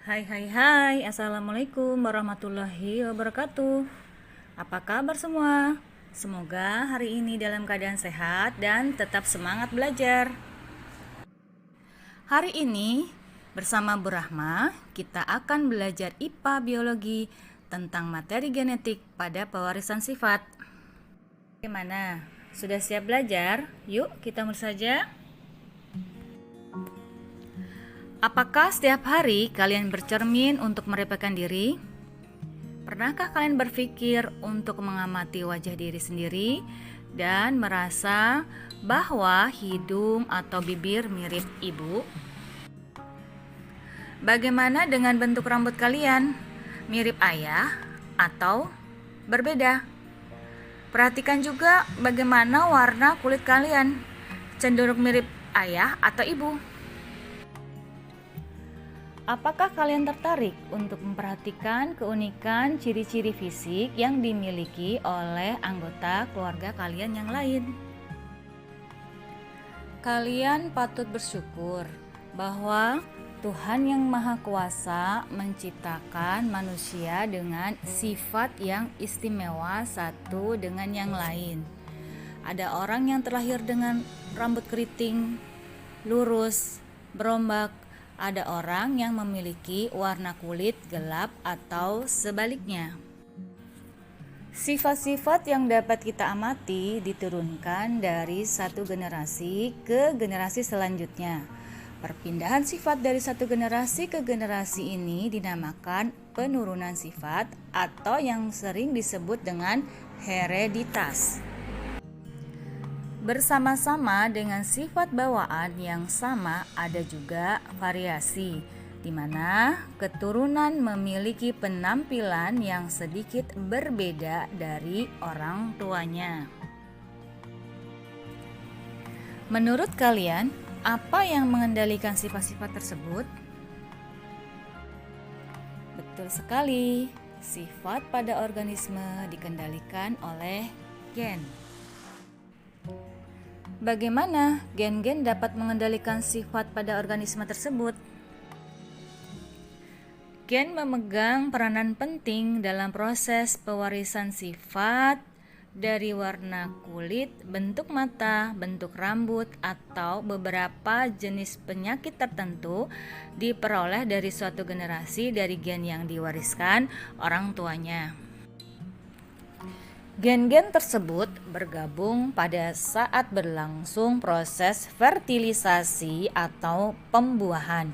Hai, Assalamualaikum warahmatullahi wabarakatuh. Apa kabar semua? Semoga hari ini dalam keadaan sehat dan tetap semangat belajar. Hari ini bersama Bu Rahma kita akan belajar IPA Biologi tentang materi genetik pada pewarisan sifat. Bagaimana? Sudah siap belajar? Yuk kita mulai saja. Apakah setiap hari kalian bercermin untuk merepotkan diri? Pernahkah kalian berpikir untuk mengamati wajah diri sendiri dan merasa bahwa hidung atau bibir mirip ibu? Bagaimana dengan bentuk rambut kalian? Mirip ayah atau berbeda? Perhatikan juga bagaimana warna kulit kalian. Cenderung mirip ayah atau ibu? Apakah kalian tertarik untuk memperhatikan keunikan ciri-ciri fisik yang dimiliki oleh anggota keluarga kalian yang lain? Kalian patut bersyukur bahwa Tuhan yang Maha Kuasa menciptakan manusia dengan sifat yang istimewa satu dengan yang lain. Ada orang yang terlahir dengan rambut keriting, lurus, berombak. Ada orang yang memiliki warna kulit gelap atau sebaliknya. Sifat-sifat yang dapat kita amati diturunkan dari satu generasi ke generasi selanjutnya. Perpindahan sifat dari satu generasi ke generasi ini dinamakan penurunan sifat atau yang sering disebut dengan hereditas. Bersama-sama dengan sifat bawaan yang sama ada juga variasi, di mana keturunan memiliki penampilan yang sedikit berbeda dari orang tuanya. Menurut kalian, apa yang mengendalikan sifat-sifat tersebut? Betul sekali, sifat pada organisme dikendalikan oleh gen. Bagaimana gen-gen dapat mengendalikan sifat pada organisme tersebut? Gen memegang peranan penting dalam proses pewarisan sifat dari warna kulit, bentuk mata, bentuk rambut, atau beberapa jenis penyakit tertentu diperoleh dari suatu generasi dari gen yang diwariskan orang tuanya. Gen-gen tersebut bergabung pada saat berlangsung proses fertilisasi atau pembuahan.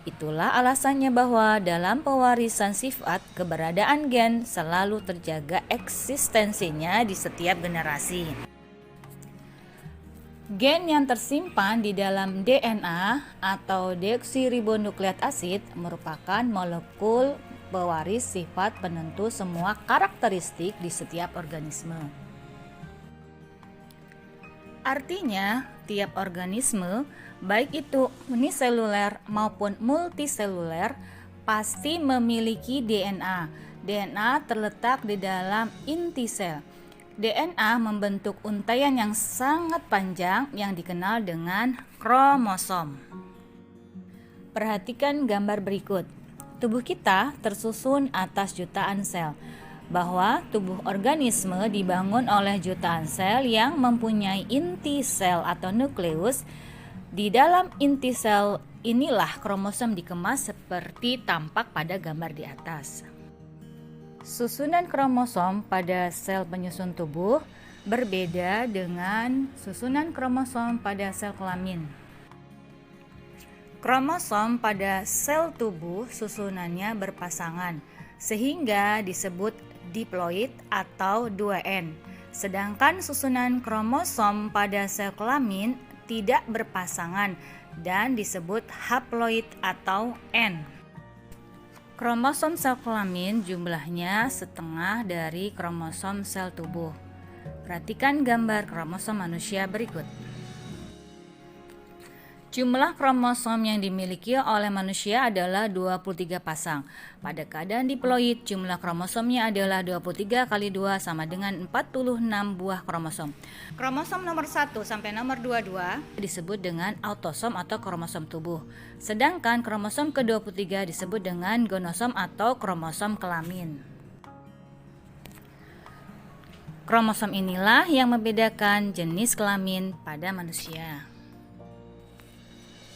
Itulah alasannya bahwa dalam pewarisan sifat, keberadaan gen selalu terjaga eksistensinya di setiap generasi. Gen yang tersimpan di dalam DNA atau deoksiribonukleat asid merupakan molekul pewaris sifat penentu semua karakteristik di setiap organisme. Artinya, tiap organisme, baik itu uniseluler maupun multiseluler, pasti memiliki DNA. DNA terletak di dalam inti sel. DNA membentuk untaian yang sangat panjang yang dikenal dengan kromosom. Perhatikan gambar berikut. Tubuh kita tersusun atas jutaan sel, bahwa tubuh organisme dibangun oleh jutaan sel yang mempunyai inti sel atau nukleus. Di dalam inti sel inilah kromosom dikemas seperti tampak pada gambar di atas. Susunan kromosom pada sel penyusun tubuh berbeda dengan susunan kromosom pada sel kelamin. Kromosom pada sel tubuh susunannya berpasangan, sehingga disebut diploid atau 2N. Sedangkan susunan kromosom pada sel kelamin tidak berpasangan dan disebut haploid atau N. Kromosom sel kelamin jumlahnya setengah dari kromosom sel tubuh. Perhatikan gambar kromosom manusia berikut. Jumlah kromosom yang dimiliki oleh manusia adalah 23 pasang. Pada keadaan diploid, jumlah kromosomnya adalah 23 kali 2 sama dengan 46 buah kromosom. Kromosom nomor 1 sampai nomor 22 disebut dengan autosom atau kromosom tubuh. Sedangkan kromosom ke-23 disebut dengan gonosom atau kromosom kelamin. Kromosom inilah yang membedakan jenis kelamin pada manusia.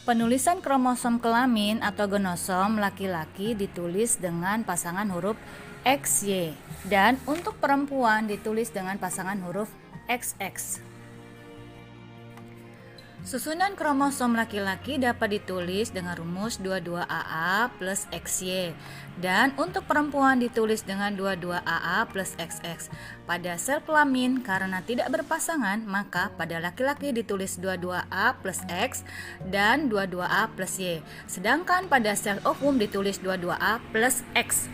Penulisan kromosom kelamin atau gonosom laki-laki ditulis dengan pasangan huruf XY dan untuk perempuan ditulis dengan pasangan huruf XX. Susunan kromosom laki-laki dapat ditulis dengan rumus 22AA plus XY dan untuk perempuan ditulis dengan 22AA plus XX. Pada sel kelamin karena tidak berpasangan maka pada laki-laki ditulis 22A plus X dan 22A plus Y. Sedangkan pada sel ovum ditulis 22A plus X.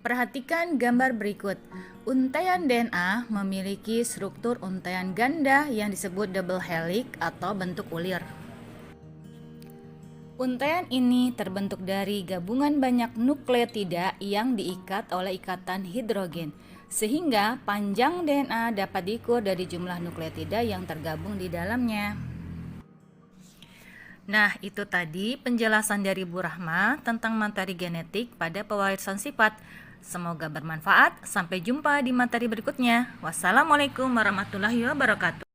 Perhatikan gambar berikut. Untaian DNA memiliki struktur untaian ganda yang disebut double helix atau bentuk ulir. Untaian ini terbentuk dari gabungan banyak nukleotida yang diikat oleh ikatan hidrogen, sehingga panjang DNA dapat diukur dari jumlah nukleotida yang tergabung di dalamnya. Nah, itu tadi penjelasan dari Bu Rahma tentang materi genetik pada pewarisan sifat. Semoga bermanfaat. Sampai jumpa di materi berikutnya. Wassalamualaikum warahmatullahi wabarakatuh.